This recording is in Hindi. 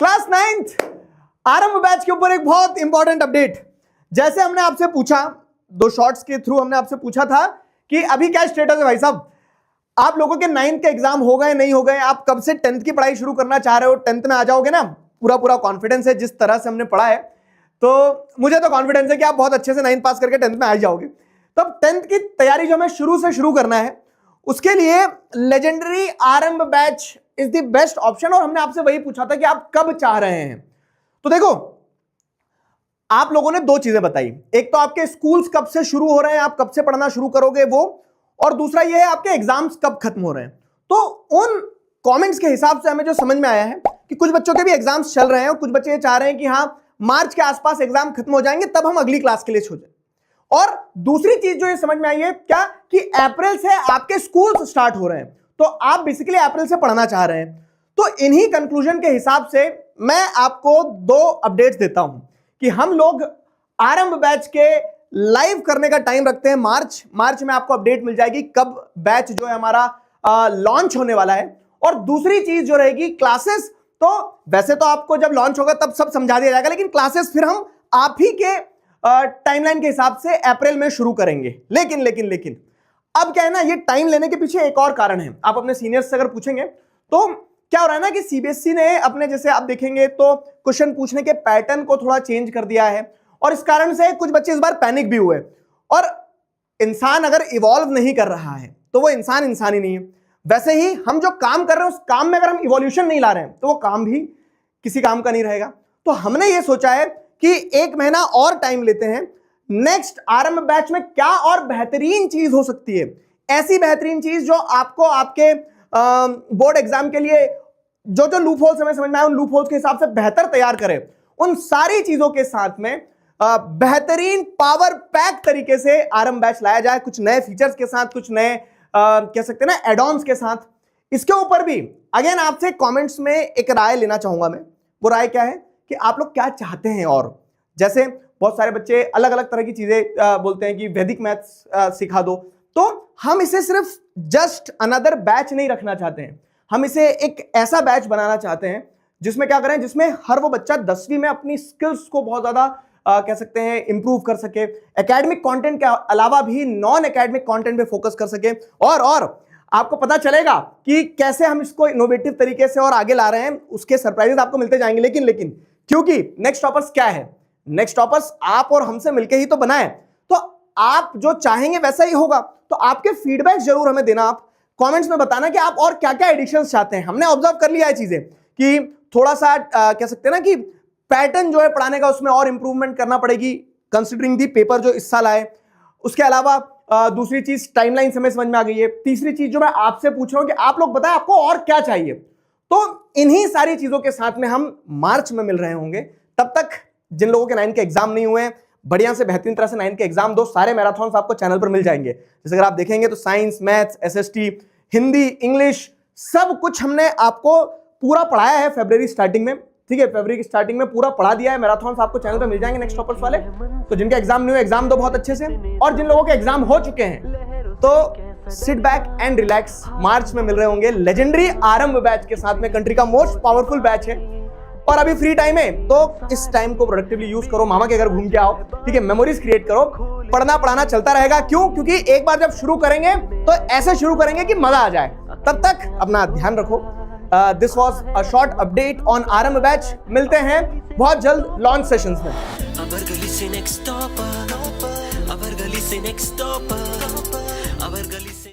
क्लास 9th आरंभ बैच के ऊपर एक बहुत इंपॉर्टेंट अपडेट। जैसे हमने आपसे पूछा, 2 शॉर्ट्स के थ्रू हमने आपसे पूछा था कि अभी क्या स्टेटस है भाई साहब, आप लोगों के 9th के एग्जाम हो गए नहीं हो गए, आप कब से 10th की पढ़ाई शुरू करना चाह रहे हो, 10th में आ जाओगे ना। पूरा कॉन्फिडेंस है जिस तरह से हमने पढ़ा है, तो मुझे तो कॉन्फिडेंस है कि आप बहुत अच्छे से 9th पास करके 10th में आ जाओगे। तो 10th की तैयारी जो हमें शुरू करना है, उसके लिए लेजेंडरी आरंभ batch is the best option. और हमने आपसे वही पूछा था कि आप कब चाह रहे हैं। तो देखो, आप लोगों ने 2 चीजें बताई, एक तो आपके स्कूल्स कब से शुरू हो रहे हैं, आप कब से पढ़ना शुरू करोगे वो, और दूसरा ये है आपके एग्जाम्स कब खत्म हो रहे हैं। तो उन कमेंट्स के हिसाब से हमें जो समझ में आया है कि कुछ बच्चों के भी एग्जाम्स चल रहे हैं और कुछ बच्चे ये चाह रहे हैं कि हाँ मार्च के आसपास एग्जाम खत्म हो जाएंगे तब हम अगली क्लास के लिए सोचें। और दूसरी चीज जो ये समझ में आई है क्या, कि अप्रैल से आपके स्कूल स्टार्ट हो रहे हैं, तो आप बेसिकली अप्रैल से पढ़ना चाह रहे हैं। तो इन्हीं कंक्लूजन के हिसाब से मैं आपको 2 अपडेट्स देता हूं कि हम लोग आरंभ बैच के लाइव करने का टाइम रखते हैं मार्च में आपको अपडेट मिल जाएगी कब बैच जो है हमारा लॉन्च होने वाला है। और दूसरी चीज जो रहेगी क्लासेस, तो वैसे तो आपको जब लॉन्च होगा तब सब समझा दिया जाएगा, लेकिन क्लासेस फिर हम आप ही के टाइमलाइन के हिसाब से अप्रैल में शुरू करेंगे। लेकिन अब क्या है ना, ये टाइम लेने के पीछे एक और कारण है। आप अपने सीनियर्स से अगर पूछेंगे तो क्या हो रहा है ना कि सीबीएसई ने अपने, जैसे आप देखेंगे तो क्वेश्चन पूछने के पैटर्न को थोड़ा चेंज कर दिया है, और इस कारण से कुछ बच्चे इस बार पैनिक भी हुए। और इंसान अगर इवॉल्व नहीं कर रहा है तो वो इंसान ही नहीं है। वैसे ही हम जो काम कर रहे हैं उस काम में अगर हम इवोल्यूशन नहीं ला रहे हैं तो वो काम भी किसी काम का नहीं रहेगा। तो हमने ये सोचा है कि 1 महीना और टाइम लेते हैं, नेक्स्ट आरंभ बैच में क्या और बेहतरीन चीज हो सकती है, ऐसी बेहतरीन चीज जो आपको आपके बोर्ड एग्जाम के लिए जो लूप होल्स हमें समझ में आए उन लूप होल्स के हिसाब से बेहतर तैयार करे। उन सारी चीजों के साथ में बेहतरीन पावर पैक तरीके से आरंभ बैच लाया जाए, कुछ नए फीचर्स के साथ, कुछ नए कह सकते हैं ना एड-ऑन्स के साथ। इसके ऊपर भी अगेन आपसे कमेंट्स में एक राय लेना चाहूंगा मैं। वो राय क्या है कि आप लोग क्या चाहते हैं। और जैसे बहुत सारे बच्चे अलग अलग तरह की चीजें बोलते हैं कि वैदिक मैथ्स सिखा दो, तो हम इसे सिर्फ जस्ट अनदर बैच नहीं रखना चाहते हैं, हम इसे एक ऐसा बैच बनाना चाहते हैं जिसमें क्या करें, जिसमें हर वो बच्चा 10वीं में अपनी स्किल्स को बहुत ज्यादा कह सकते हैं इंप्रूव कर सके, एकेडमिक कंटेंट के अलावा भी नॉन एकेडमिक कंटेंट पे फोकस कर सके। और आपको पता चलेगा कि कैसे हम इसको इनोवेटिव तरीके से और आगे ला रहे हैं, उसके सरप्राइजेस आपको मिलते जाएंगे। लेकिन क्योंकि नेक्स्ट टॉपर्स क्या है, नेक्स्ट टॉपर्स आप और हमसे मिलकर ही तो बना है, तो आप जो चाहेंगे वैसा ही होगा। तो आपके फीडबैक जरूर हमें देना, आप कमेंट्स में बताना कि आप और क्या क्या एडिशंस चाहते हैं। हमने ऑब्जर्व कर लिया है चीजें कि थोड़ा सा कह सकते हैं ना कि पैटर्न जो है पढ़ाने का उसमें और इंप्रूवमेंट करना पड़ेगी, कंसीडरिंग दी पेपर जो इस साल आए। उसके अलावा दूसरी चीज टाइमलाइन हमें समझ में आ गई है। तीसरी चीज जो मैं आपसे पूछ रहा हूं कि आप लोग बताएं आपको और क्या चाहिए। तो इन्हीं सारी चीजों के साथ में हम मार्च में मिल रहे होंगे। तब तक जिन लोगों के 9 के एग्जाम नहीं हुए हैं, बढ़िया से बेहतरीन तरह से 9 के एग्जाम दो। सारे मैराथन्स आपको चैनल पर मिल जाएंगे। जैसे अगर आप देखेंगे तो science, maths, SST, Hindi, English, सब कुछ हमने आपको पूरा पढ़ाया है फरवरी स्टार्टिंग में। ठीक है, फरवरी की स्टार्टिंग में पूरा पढ़ा दिया है। मैराथन्स आपको चैनल पर मिल जाएंगे नेक्स्ट टॉपर्स वाले। तो जिनके एग्जाम नहीं हुए एग्जाम दो बहुत अच्छे से, और जिन लोगों के एग्जाम हो चुके हैं तो सिट बैक एंड रिलैक्स। मार्च में मिल रहे होंगे लेजेंडरी आरंभ बैच के साथ में, कंट्री का मोस्ट पावरफुल बैच है। और अभी फ्री टाइम है तो इस टाइम को प्रोडक्टिवली यूज करो, मामा के घर घूम के आओ, ठीक है, मेमोरीज क्रिएट करो। पढ़ना पढ़ाना चलता रहेगा। क्यों? क्योंकि एक बार जब शुरू करेंगे तो ऐसे शुरू करेंगे कि मजा आ जाए। तब तक अपना ध्यान रखो। This was a short update on आरंभ बैच। मिलते हैं बहुत जल्द लॉन्च सेशंस में। अबर गली से नेक्स्ट स्टॉप, अबर गली से नेक्स्ट स्टॉप, अबर गली से